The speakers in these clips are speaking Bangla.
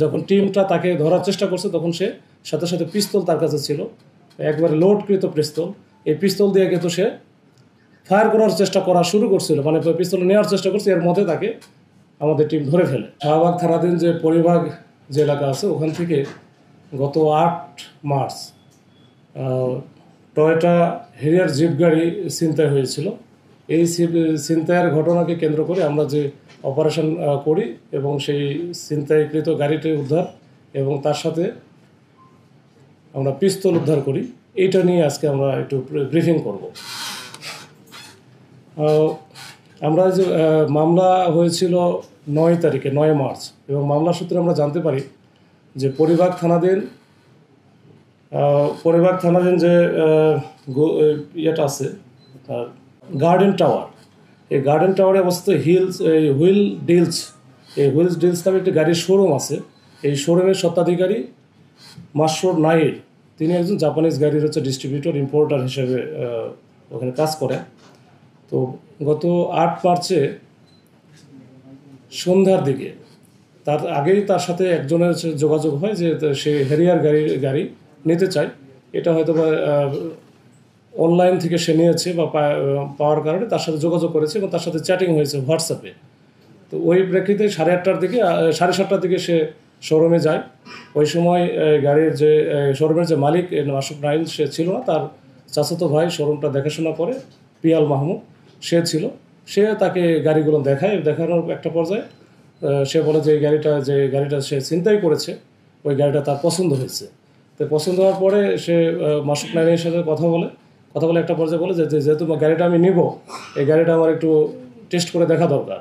যখন টিমটা তাকে ধরার চেষ্টা করছে তখন সে সাথে সাথে পিস্তল তার কাছে ছিল, একবারে লোডকৃত পিস্তল। এই পিস্তল দিয়ে কিন্তু সে ফায়ার করার চেষ্টা করা শুরু করছিল, মানে পিস্তল নেওয়ার চেষ্টা করছে, এর মধ্যে তাকে আমাদের টিম ধরে ফেলে। শাহবাগ থানাধীন যে পরিবাগ যে এলাকা আছে ওখান থেকে গত 8 মার্চ টয়োটা হেরিয়ার জিপ গাড়ি ছিনতাই হয়েছিল। এই ছিনতাইয়ের ঘটনাকে কেন্দ্র করে আমরা যে অপারেশন করি এবং সেই ছিনতাইকৃত গাড়িটি উদ্ধার এবং তার সাথে আমরা পিস্তল উদ্ধার করি, এইটা নিয়ে আজকে আমরা একটু ব্রিফিং করব। আমরা যে মামলা হয়েছিল 9 তারিখে 9 মার্চ, এবং মামলা সূত্রে আমরা জানতে পারি যে পরিবাগ থানাধীন যে ইয়েটা আছে গার্ডেন টাওয়ার, এই গার্ডেন টাওয়ারে অবস্থিত হুইল ডিলস নামে একটি গাড়ির শোরুম আছে। এই শোরুমের স্বত্বাধিকারী মাসরুর নাইর, তিনি একজন জাপানিজ গাড়ির ডিস্ট্রিবিউটর ইম্পোর্টার হিসেবে ওখানে কাজ করে। তো গত 8 মার্চে সন্ধ্যার দিকে তার আগেই তার সাথে একজনের যোগাযোগ হয় যে সে হেরিয়ার গাড়ি নিতে চায়। এটা হয়তো বা অনলাইন থেকে সে নিয়েছে বা পাওয়ার কারণে তার সাথে যোগাযোগ করেছে এবং তার সাথে চ্যাটিং হয়েছে হোয়াটসঅ্যাপে। তো ওই প্রেক্ষিতে 7:30টার দিকে সে শোরুমে যায়। ওই সময় গাড়ির যে শোরুমের যে মালিক মাসুক নাইল সে ছিল না, তার চাচাতো ভাই শোরুমটা দেখাশোনা করে পিয়াল মাহমুদ সে ছিল। সে তাকে গাড়িগুলো দেখানোর একটা পর্যায়ে সে বলে যে গাড়িটা সে ছিনতাই করেছে, ওই গাড়িটা তার পছন্দ হয়েছে। তো পছন্দ হওয়ার পরে সে মাসুক নাইলের সাথে কথা বলে একটা পর্যায়ে বলে যে যেহেতু গাড়িটা আমি নিব, এই গাড়িটা আমার একটু টেস্ট করে দেখা দরকার।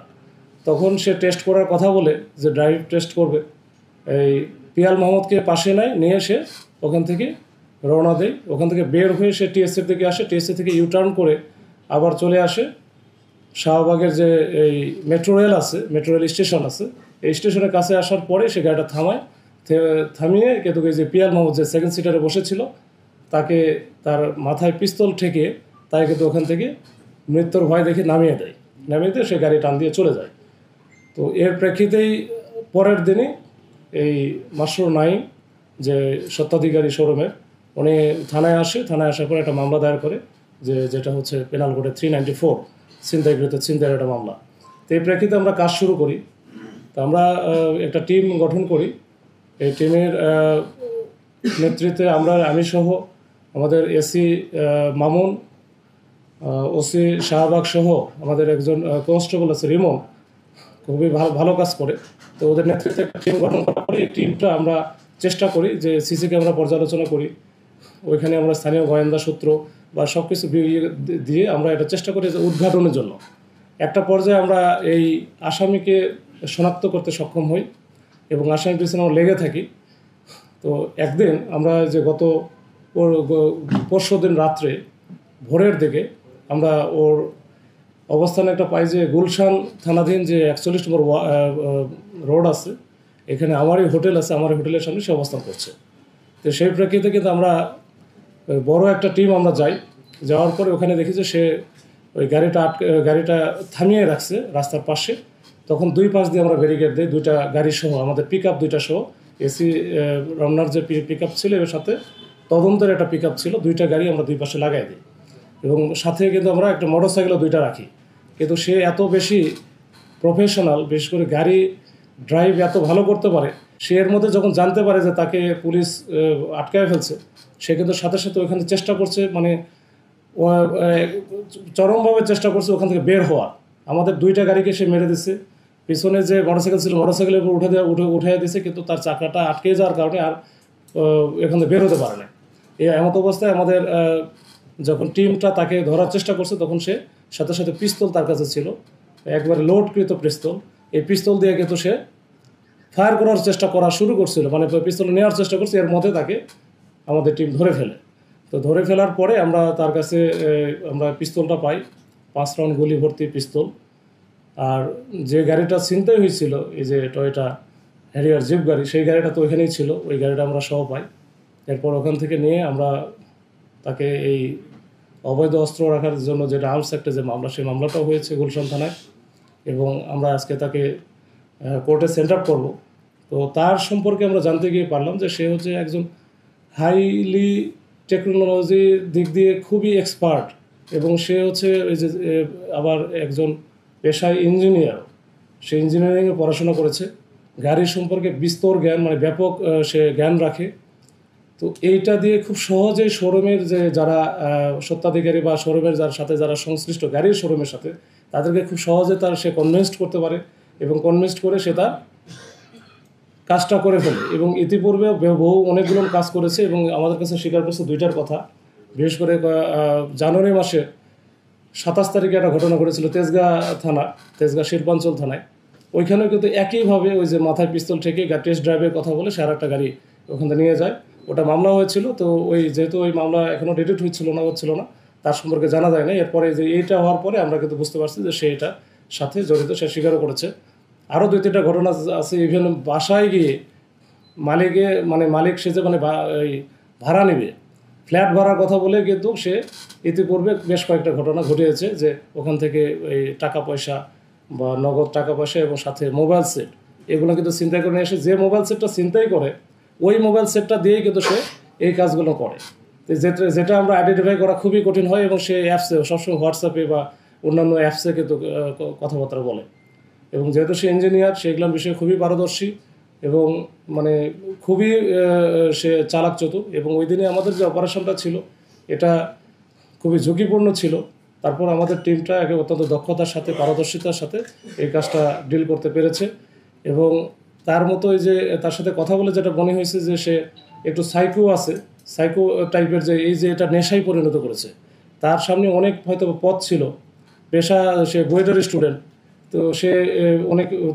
তখন সে টেস্ট করার কথা বলে যে ড্রাইভ টেস্ট করবে, এই পিয়াল মাহমুদকে পাশে নিয়ে সে ওখান থেকে রওনা দেয়। ওখান থেকে বের হয়ে সে টিএসসির দিকে আসে, টিএসসি থেকে ইউটার্ন করে আবার চলে আসে শাহবাগের যে এই মেট্রো রেল স্টেশন আছে, এই স্টেশনের কাছে আসার পরে সে গাড়িটা থামিয়ে কিন্তু যে পিয়াল মাহমুদ যে সেকেন্ড সিটারে বসেছিল তাকে তার মাথায় পিস্তল ঠেকে তাই কিন্তু ওখান থেকে মৃত্যুর ভয় দেখে নামিয়ে দিয়ে সে গাড়ি টান দিয়ে চলে যায়। তো এর প্রেক্ষিতেই পরের দিনই এই মাসরুর নাইম যে স্বত্বাধিকারী শোরুমের, উনি থানায় আসার পরে একটা মামলা দায়ের করে যেটা হচ্ছে পেনাল কোডে 394 ছিনতাইয়ের একটা মামলা। তো এই প্রেক্ষিতে আমরা কাজ শুরু করি। তো আমরা একটা টিম গঠন করি। এই টিমের নেতৃত্বে আমি সহ আমাদের এসি মামুন, ওসি শাহবাগ সহ আমাদের একজন কনস্টেবল আছে রিমন, খুবই ভালো কাজ করে। তো ওদের নেতৃত্বে একটা টিম গঠন করার পরে এই টিমটা আমরা চেষ্টা করি যে সিসি ক্যামেরা পর্যালোচনা করি, ওইখানে আমরা স্থানীয় গোয়েন্দা সূত্র বা সব কিছু দিয়ে আমরা এটা চেষ্টা করি যে উদ্ঘাটনের জন্য। একটা পর্যায়ে আমরা এই আসামিকে শনাক্ত করতে সক্ষম হই এবং আসামির পিছনে আমরা লেগে থাকি। তো একদিন আমরা যে গত পরশু দিন রাত্রে ভোরের দিকে আমরা ওর অবস্থানে একটা পাই যে গুলশান থানাধীন যে 41 নম্বর রোড আছে, এখানে আমারই হোটেল আছে, আমার হোটেলের সামনে সে অবস্থান করছে। তো সেই প্রেক্ষিতে কিন্তু আমরা বড় একটা টিম আমরা যাওয়ার পরে ওখানে দেখি যে সে ওই গাড়িটা থামিয়ে রাখছে রাস্তার পাশে। তখন দুই পাশ দিয়ে আমরা ব্যারিকেড দিই, দুইটা গাড়ি সহ, আমাদের পিক আপ দুইটা সহ, এসি রমনার যে পিক আপ ছিল এর সাথে তদন্তের একটা পিক আপ ছিল, দুইটা গাড়ি আমরা দুই পাশে লাগাই দিই এবং সাথে কিন্তু আমরা একটা মোটরসাইকেলও দুইটা রাখি। কিন্তু সে এত বেশি প্রফেশনাল, বিশেষ করে গাড়ি ড্রাইভ এত ভালো করতে পারে, সে এর মধ্যে যখন জানতে পারে যে তাকে পুলিশ আটকায় ফেলছে, সে কিন্তু সাথে সাথে ওখানে চেষ্টা করছে, মানে চরমভাবে চেষ্টা করছে ওখান থেকে বের হওয়ার। আমাদের দুইটা গাড়িকে সে মেরে দিচ্ছে, পিছনে যে মোটরসাইকেল ছিল মোটরসাইকেলের উপর উঠে দিয়েছে, কিন্তু তার চাকাটা আটকে যাওয়ার কারণে আর এখান থেকে বের হতে পারে না। এই এমত অবস্থায় আমাদের যখন টিমটা তাকে ধরার চেষ্টা করছে তখন সে সাথে সাথে পিস্তল তার কাছে ছিল, একবারে লোডকৃত পিস্তল। এই পিস্তল দিয়ে কিন্তু সে ফায়ার করার চেষ্টা করা শুরু করছিল, মানে পিস্তল নেওয়ার চেষ্টা করছে, এর মধ্যে তাকে আমাদের টিম ধরে ফেলে। তো ধরে ফেলার পরে আমরা তার কাছে আমরা পিস্তলটা পাই, 5 রাউন্ড গুলি ভর্তি পিস্তল। আর যে গাড়িটা ছিনতাই হয়েছিল, এই যে টয়োটা হ্যারিয়ার জিপ গাড়ি, সেই গাড়িটা তো ওইখানেই ছিল, ওই গাড়িটা আমরা সহ পাই। এরপর ওখান থেকে নিয়ে আমরা তাকে এই অবৈধ অস্ত্র রাখার জন্য যেটা আর্মস অ্যাক্টে যে মামলা, সেই মামলাটাও হয়েছে গুলশান থানায়, এবং আমরা আজকে তাকে কোর্টে সেন্ড আপ করবো। তো তার সম্পর্কে আমরা জানতে গিয়ে পারলাম যে সে হচ্ছে একজন হাইলি টেকনোলজির দিক দিয়ে খুবই এক্সপার্ট, এবং সে হচ্ছে এই যে আবার একজন পেশায় ইঞ্জিনিয়ার। সে ইঞ্জিনিয়ারিংয়ে পড়াশোনা করেছে, গাড়ি সম্পর্কে বিস্তর জ্ঞান, মানে ব্যাপক সে জ্ঞান রাখে। তো এইটা দিয়ে খুব সহজেই শোরুমের যে যারা স্বত্বাধিকারী বা শোরুমের যার সাথে যারা সংশ্লিষ্ট গাড়ির শোরুমের সাথে, তাদেরকে খুব সহজে সে কনভিন্সড করতে পারে, এবং কনভিন্সড করে সে তার কাজটা করে ফেলে। এবং ইতিপূর্বে বহু অনেকগুলো কাজ করেছে, এবং আমাদের কাছে স্বীকার করছে দুইটার কথা। বিশেষ করে জানুয়ারি মাসে 27 তারিখে একটা ঘটনা ঘটেছিল তেজগাঁ শিল্পাঞ্চল থানায়। ওইখানেও কিন্তু একইভাবে ওই যে মাথায় পিস্তল ঠেকে টেস্ট ড্রাইভের কথা বলে সে আর একটা গাড়ি ওখান থেকে নিয়ে যায়। ওটা মামলা হয়েছিল। তো যেহেতু ওই মামলা এখনও ডিটেক্ট হচ্ছিল না, তার সম্পর্কে জানা যায় না। এরপরে যে এইটা হওয়ার পরে আমরা কিন্তু বুঝতে পারছি যে সে এটার সাথে জড়িত, সে স্বীকারও করেছে। আরও 2-3টা ঘটনা আছে। ইভেন বাসায় গিয়ে মালিক সে যে এই ভাড়া নেবে, ফ্ল্যাট ভাড়ার কথা বলে কিন্তু সে ইতিপূর্বে বেশ কয়েকটা ঘটনা ঘটিয়েছে, যে ওখান থেকে এই টাকা পয়সা বা নগদ টাকা পয়সা এবং সাথে মোবাইল সেট, এগুলো কিন্তু ছিনতাই করে নিয়ে এসে যে মোবাইল সেটটা ছিনতাই করে ওই মোবাইল সেটটা দিয়েই কিন্তু সে এই কাজগুলো করে। তো যেটা আমরা আইডেন্টিফাই করা খুবই কঠিন হয়, এবং সে অ্যাপসে সবসময় হোয়াটসঅ্যাপে বা অন্যান্য অ্যাপসে কিন্তু কথাবার্তা বলে। এবং যেহেতু সে ইঞ্জিনিয়ার, সে এগুলোর বিষয়ে খুবই পারদর্শী এবং খুবই সে চালাক চতুর। এবং ওই দিনে আমাদের যে অপারেশনটা ছিল এটা খুবই ঝুঁকিপূর্ণ ছিল। তারপর আমাদের টিমটা অত্যন্ত দক্ষতার সাথে, পারদর্শিতার সাথে এই কাজটা ডিল করতে পেরেছে। এবং তার মতো যে তার সাথে কথা বলে যেটা মনে হয়েছে যে সে একটু সাইকো টাইপের, যে এই যে এটা নেশায় পরিণত করেছে। তার সামনে অনেক হয়তো পথ ছিল, পেশা সে বুয়েটের স্টুডেন্ট, তো সে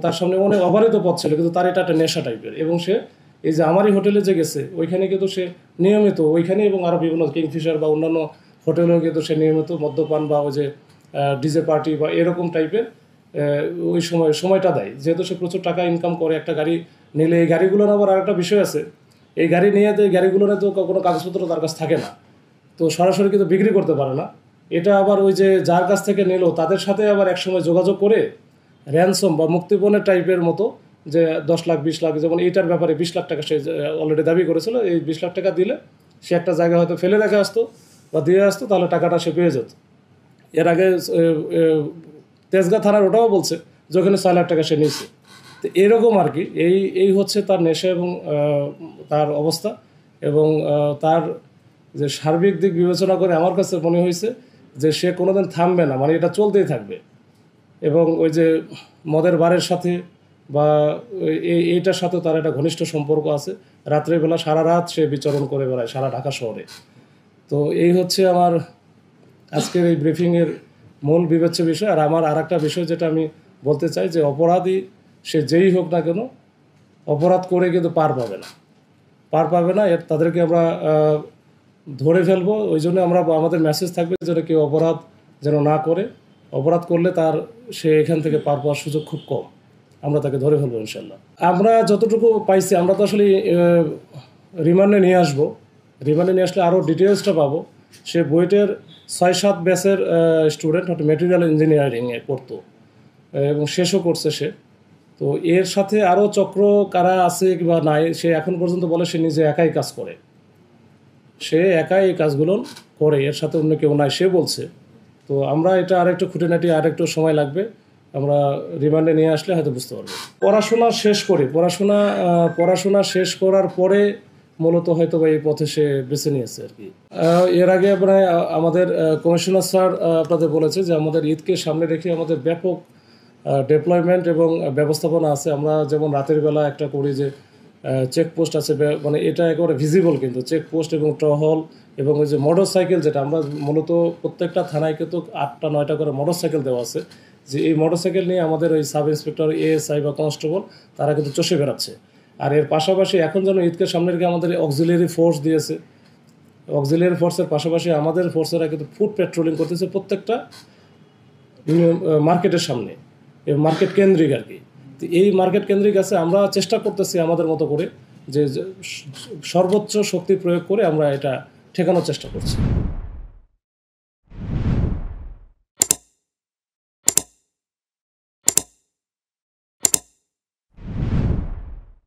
তার সামনে অনেক অবারিত পথ ছিল, কিন্তু তার এটা একটা নেশা টাইপের। এবং সে এই যে আমারই হোটেলে যে গেছে ওইখানে কিন্তু সে নিয়মিত ওইখানে, এবং আরও বিভিন্ন কিংফিশার বা অন্যান্য হোটেলেও কিন্তু সে নিয়মিত মদ্যপান বা ওই যে ডিজে পার্টি বা এরকম টাইপের ওই সময়টা দেয়। যেহেতু সে প্রচুর টাকা ইনকাম করে, একটা গাড়ি নিলে এই গাড়িগুলোর আবার আরেকটা বিষয় আছে, এই গাড়ি নিয়ে তো এই গাড়িগুলোর তো কোনো কাগজপত্র তার কাছে থাকে না, তো সরাসরি কিন্তু বিক্রি করতে পারে না। এটা আবার ওই যে যার কাছ থেকে নিল তাদের সাথে আবার একসময় যোগাযোগ করে র্যানসম বা মুক্তিপণের টাইপের মতো, যে 10 লাখ 20 লাখ, যেমন এইটার ব্যাপারে 20 লাখ টাকা সে অলরেডি দাবি করেছিল। এই 20 লাখ টাকা দিলে সে একটা জায়গায় হয়তো ফেলে রেখে আসতো বা দিয়ে আসতো, তাহলে টাকাটা সে পেয়ে যেত। এর আগে তেজগাঁ থানার ওটাও বলছে যে ওখানে 6 লাখ টাকা সে নিয়েছে। তো এরকম আর কি, এই হচ্ছে তার নেশা এবং তার অবস্থা। এবং তার যে সার্বিক দিক বিবেচনা করে আমার কাছে মনে হয়েছে যে সে কোনোদিন থামবে না, এটা চলতেই থাকবে। এবং ওই যে মদের বারের সাথে বা এইটার সাথে তার একটা ঘনিষ্ঠ সম্পর্ক আছে। রাত্রেবেলা সারা রাত সে বিচরণ করে বেড়ায় সারা ঢাকা শহরে। তো এই হচ্ছে আমার আজকের এই ব্রিফিংয়ের মূল বিবেচ্য বিষয়। আর আমার আর একটা বিষয় যেটা আমি বলতে চাই, যে অপরাধী সে যেই হোক না কেন, অপরাধ করে কিন্তু পার পাবে না। তাদেরকে আমরা ধরে ফেলবো। ওই জন্য আমাদের মেসেজ থাকবে যেন কেউ অপরাধ যেন না করে। অপরাধ করলে সে এখান থেকে পার পাওয়ার সুযোগ খুব কম, আমরা তাকে ধরে ফেলবো ইনশাল্লাহ। আমরা যতটুকু পাইছি, আমরা তো আসলে রিমান্ডে নিয়ে আসবো। রিমান্ডে নিয়ে আসলে আরও ডিটেলসটা পাবো। সে বুয়েটের 6-7 ব্যাচের স্টুডেন্ট, মেটেরিয়াল ইঞ্জিনিয়ারিংয়ে পড়তো এবং শেষও করছে সে। তো এর সাথে আরও চক্র কারা আছে বা নাই, সে এখন পর্যন্ত বলে সে নিজে একাই কাজ করে, সে একাই এই কাজগুলো করে, এর সাথে অন্য কেউ নাই সে বলছে। তো আমরা এটা আরেকটু খুঁটিনাটি আরেকটু সময় লাগবে, আমরা রিমান্ডে নিয়ে আসলে হয়তো বুঝতে পারবো। পড়াশোনা শেষ করার পরে মূলত হয়তো এই পথে সে বেছে নিয়েছে আর কি। এর আগে আমাদের কমিশনার স্যার আপনাদের বলেছে যে আমাদের ঈদকে সামনে রেখে আমাদের ব্যাপক ডেপ্লয়মেন্ট এবং ব্যবস্থাপনা আছে। আমরা যেমন রাতের বেলা একটা করি যে চেকপোস্ট আছে, এটা একেবারে ভিজিবল, কিন্তু চেকপোস্ট এবং টহল এবং ওই যে মোটর সাইকেল, যেটা আমরা মূলত প্রত্যেকটা থানায় কিন্তু 8টা-9টা করে মোটর সাইকেল দেওয়া আছে, যে এই মোটর সাইকেল নিয়ে আমাদের ওই সাব ইন্সপেক্টর, এএসআই বা কনস্টেবল তারা কিন্তু চষে বেড়াচ্ছে। আর এর পাশাপাশি এখন যেন ঈদকে সামনে রেখে আমাদের অক্সিলিয়ারি ফোর্স দিয়েছে। অক্সিলিয়ারি ফোর্সের পাশাপাশি আমাদের ফোর্সেরা কিন্তু ফুড পেট্রোলিং করতেছে প্রত্যেকটা মার্কেটের সামনে, মার্কেট কেন্দ্রিক আর কি। তো এই মার্কেট কেন্দ্রিক আছে, আমরা চেষ্টা করতেছি আমাদের মতো করে যে সর্বোচ্চ শক্তি প্রয়োগ করে আমরা এটা ঠেকানোর চেষ্টা করছি।